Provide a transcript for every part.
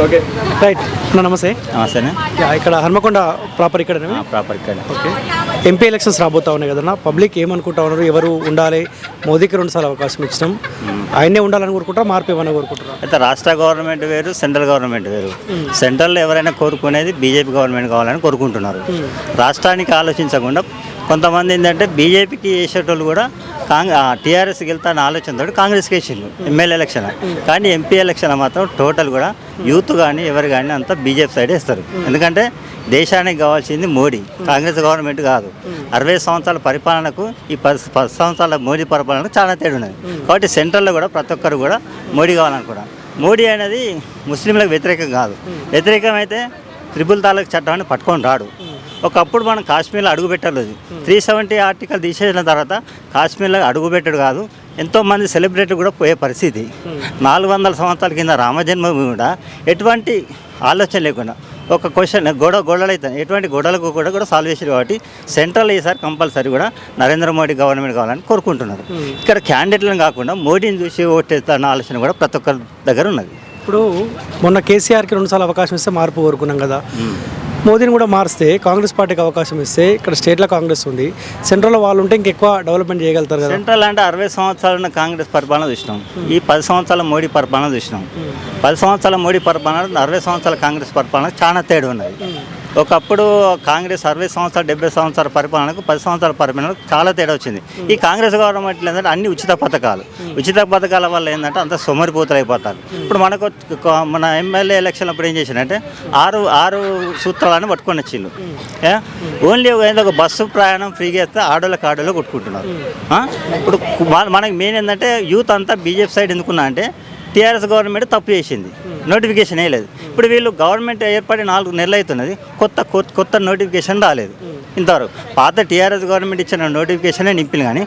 Okay right అన్న నమస్తే. నమస్తేనే. ఇక్కడ హన్మకొండ ప్రాపర్ ఇక్కడ ప్రాపర్ ఇక్కడ. ఓకే ఎంపీ ఎలక్షన్స్ రాబోతా ఉన్నాయి కదన్నా, పబ్లిక్ ఏమనుకుంటా ఉన్నారు, ఎవరు ఉండాలి? మోదీకి 2 సార్లు అవకాశం ఇచ్చినాం, ఆయనే ఉండాలని కోరుకుంటారా, మార్పు ఏమైనా కోరుకుంటారా? అయితే రాష్ట్ర గవర్నమెంట్ వేరు, సెంట్రల్ గవర్నమెంట్ వేరు. సెంట్రల్లో ఎవరైనా కోరుకునేది బీజేపీ గవర్నమెంట్ కావాలని కోరుకుంటున్నారు. రాష్ట్రానికి ఆలోచించకుండా కొంతమంది ఏంటంటే బీజేపీకి వేసేటోళ్ళు కూడా టీఆర్ఎస్కి వెళ్తాన ఆలోచనతో కాంగ్రెస్కి వేసిండు ఎమ్మెల్యే ఎలక్షన్. కానీ ఎంపీ ఎలక్షన్ మాత్రం టోటల్ కూడా యూత్ కానీ ఎవరు కానీ అంతా బీజేపీ సైడ్ వేస్తారు. ఎందుకంటే దేశానికి కావాల్సింది మోడీ, కాంగ్రెస్ గవర్నమెంట్ కాదు. 60 సంవత్సరాల పరిపాలనకు ఈ 10 సంవత్సరాల మోడీ పరిపాలనకు చాలా తేడా ఉన్నది. కాబట్టి సెంట్రల్లో కూడా ప్రతి ఒక్కరు కూడా మోడీ కావాలనుకున్నాం. మోడీ అనేది ముస్లింలకు వ్యతిరేకం కాదు. వ్యతిరేకమైతే త్రిపుల్ తలాక్ చట్టాన్ని పట్టుకొని రాడు. ఒకప్పుడు మనం కాశ్మీర్లో అడుగుపెట్టలేదు. 370 ఆర్టికల్ తీసేసిన తర్వాత కాశ్మీర్లో అడుగుపెట్టడు కాదు, ఎంతోమంది సెలబ్రిటీ కూడా పోయే పరిస్థితి. 400 సంవత్సరాల కింద రామజన్మభూమి కూడా ఎటువంటి ఆలోచన లేకుండా ఒక క్వశ్చన్ గొడవలు అవుతాయి, ఎటువంటి గొడవలకు కూడా సాల్వ్ చేసారు. కాబట్టి సెంట్రల్ ఈసారి కంపల్సరీ కూడా నరేంద్ర మోడీ గవర్నమెంట్ కావాలని కోరుకుంటున్నారు. ఇక్కడ క్యాండిడేట్లను కాకుండా మోడీని చూసి ఓటేస్తారన్న ఆలోచన కూడా ప్రతి ఒక్కరి దగ్గర ఉన్నది. ఇప్పుడు మొన్న కేసీఆర్కి 2 సార్లు అవకాశం ఇస్తే మార్పు కోరుకున్నాం కదా, మోదీని కూడా మారిస్తే కాంగ్రెస్ పార్టీకి అవకాశం ఇస్తే ఇక్కడ స్టేట్లో కాంగ్రెస్ ఉంది, సెంట్రల్లో వాళ్ళు ఉంటే ఇంకెక్కువ డెవలప్మెంట్ చేయగలుగుతారు కదా. సెంట్రల్ అంటే 60 సంవత్సరాలు ఉన్న కాంగ్రెస్ పరిపాలన చూసినాం, ఈ 10 సంవత్సరాల మోడీ పరిపాలన చూసినాం. 10 సంవత్సరాల మోడీ పరిపాలన 60 సంవత్సరాల కాంగ్రెస్ పరిపాలన చాలా తేడా ఉన్నది. ఒకప్పుడు కాంగ్రెస్ 60 సంవత్సరాలు 70 సంవత్సరాల పరిపాలనకు 10 సంవత్సరాల పరిపాలనకు చాలా తేడా వచ్చింది. ఈ కాంగ్రెస్ గవర్నమెంట్లో ఏంటంటే అన్ని ఉచిత పథకాల వల్ల ఏంటంటే అంత సొమ్మరిపోతులు అయిపోతారు. ఇప్పుడు మన ఎమ్మెల్యే ఎలక్షన్ అప్పుడు ఏం చేసిందంటే 6 సూత్రాలను పట్టుకొని వచ్చిండు. ఓన్లీ ఒక బస్సు ప్రయాణం ఫ్రీగా ఇస్తే ఆడోళ్ళకి కొట్టుకుంటున్నారు. ఇప్పుడు మనకి మెయిన్ ఏంటంటే యూత్ అంతా బీజేపీ సైడ్ ఎందుకున్నా అంటే టీఆర్ఎస్ గవర్నమెంట్ తప్పు చేసింది, నోటిఫికేషన్ వేయలేదు. ఇప్పుడు వీళ్ళు గవర్నమెంట్ ఏర్పడి 4 నెలలు అవుతున్నది, కొత్త నోటిఫికేషన్ రాలేదు ఇంతవరకు. పాత టీఆర్ఎస్ గవర్నమెంట్ ఇచ్చిన నోటిఫికేషనే నింపిన కానీ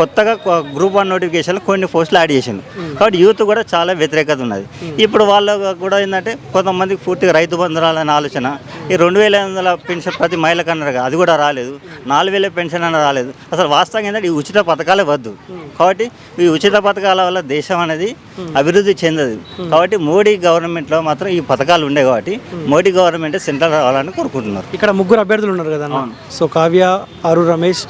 కొత్తగా గ్రూప్ 1 నోటిఫికేషన్లు కొన్ని పోస్టులు యాడ్ చేసిండు. కాబట్టి యూత్ కూడా చాలా వ్యతిరేకత ఉన్నది. ఇప్పుడు వాళ్ళు కూడా ఏంటంటే కొంతమందికి పూర్తిగా రైతు బంధు రాలని ఆలోచన, ఈ 2500 పెన్షన్ ప్రతి మహిళకు అన్నారు, అది కూడా రాలేదు. 4000 పెన్షన్ అన్న రాలేదు. అసలు వాస్తవంగా ఏంటంటే ఈ ఉచిత పథకాలే వద్దు. కాబట్టి ఈ ఉచిత పథకాల వల్ల దేశం అనేది అభివృద్ధి చెందదు. కాబట్టి మోడీ గవర్నమెంట్లో మాత్రం ఈ పథకాలు ఉండే కాబట్టి మోడీ గవర్నమెంట్ సెంట్రల్ రావాలని కోరుకుంటున్నారు. ఇక్కడ 3 అభ్యర్థులు ఉన్నారు కదా, సో కావ్య, ఆరు రమేష్,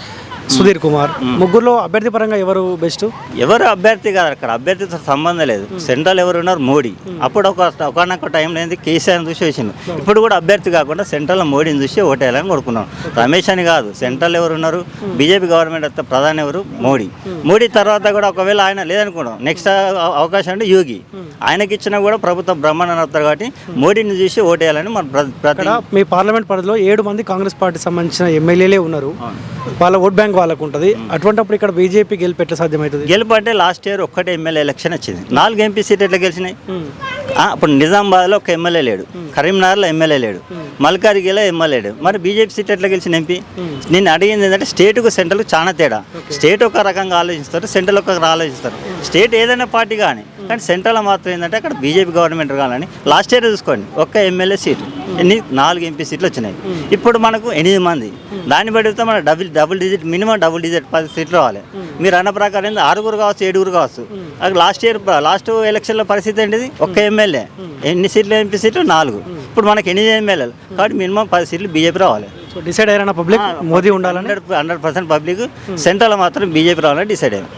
సుధీర్ కుమార్, ముగ్గురులో అభ్యర్థి పరంగా ఎవరు బెస్ట్? ఎవరు అభ్యర్థి కాదు, అక్కడ అభ్యర్థితో సంబంధం లేదు. సెంట్రల్ ఎవరు ఉన్నారు? మోడీ. అప్పుడు ఒకనొక టైంలో ఏంది కేసీఆర్ చూసి వచ్చింది. ఇప్పుడు కూడా అభ్యర్థి కాకుండా సెంట్రల్ మోడీని చూసి ఓటేయాలని కోరుకున్నాం. రమేష్ అని కాదు, సెంట్రల్ ఎవరు ఉన్నారు? బీజేపీ గవర్నమెంట్ అయితే ప్రధాని ఎవరు? మోడీ తర్వాత కూడా ఒకవేళ ఆయన లేదనుకున్నాం, నెక్స్ట్ అవకాశం అంటే యోగి. ఆయనకి ఇచ్చినా కూడా ప్రభుత్వం బ్రహ్మాండం అవుతారు. కాబట్టి మోడీని చూసి ఓటేయాలని మన మీ పార్లమెంట్ పరిధిలో 7 మంది కాంగ్రెస్ పార్టీ సంబంధించిన ఎమ్మెల్యేలే ఉన్నారు, వాళ్ళ ఓట్ బ్యాంక్ వాళ్ళకు ఉంటుంది. అటువంటిప్పుడు ఇక్కడ బీజేపీ గెలుపు ఎట్లా సాధ్యమవుతుంది? గెలుపు అంటే లాస్ట్ ఇయర్ ఒక్కటే ఎమ్మెల్యే ఎలక్షన్ వచ్చింది, 4 ఎంపీ సీట్లు ఎట్లా గెలిచినాయి? అప్పుడు నిజామాబాద్లో ఒక ఎమ్మెల్యే లేడు, కరీంనగర్లో ఎమ్మెల్యే లేడు, మల్కాజ్గిరిలో ఎమ్మెల్యే లేడు. మరి బీజేపీ సీట్ ఎట్లా గెలిచిన ఎంపీ? నేను అడిగింది ఏంటంటే స్టేట్కు సెంట్రల్కు చాలా తేడా. స్టేట్ ఒక రకంగా ఆలోచిస్తారు, సెంట్రల్ ఒక రకంగా ఆలోచిస్తారు. స్టేట్ ఏదైనా పార్టీ కానీ సెంట్రల్ మాత్రం ఏంటంటే అక్కడ బీజేపీ గవర్నమెంట్ కావాలని. లాస్ట్ ఇయర్ చూసుకోండి, ఒక్క ఎమ్మెల్యే సీటు 4 ఎంపీ సీట్లు వచ్చినాయి. ఇప్పుడు మనకు 8 మంది. దాన్ని బట్టి మన డబుల్ డిజిట్ మినిమం 10 సీట్లు రావాలి. మీరు అన్న ప్రకారం 6 కావచ్చు, 7 కావచ్చు. లాస్ట్ ఎలక్షన్లో పరిస్థితి ఏంటిది? ఒక్క ఎమ్మెల్యే, ఎన్ని సీట్లు? ఎంపీ సీట్లు 4. ఇప్పుడు మనకి 8 ఎమ్మెల్యేలు, కాబట్టి మినిమం 10 సీట్లు బీజేపీ రావాలి. సో డిసైడ్ అయిన పబ్లిక్ మోదీ ఉండాలని 100% పబ్లిక్ సెంట్రల్ మాత్రం బీజేపీ రావాలని డిసైడ్ అయ్యారు.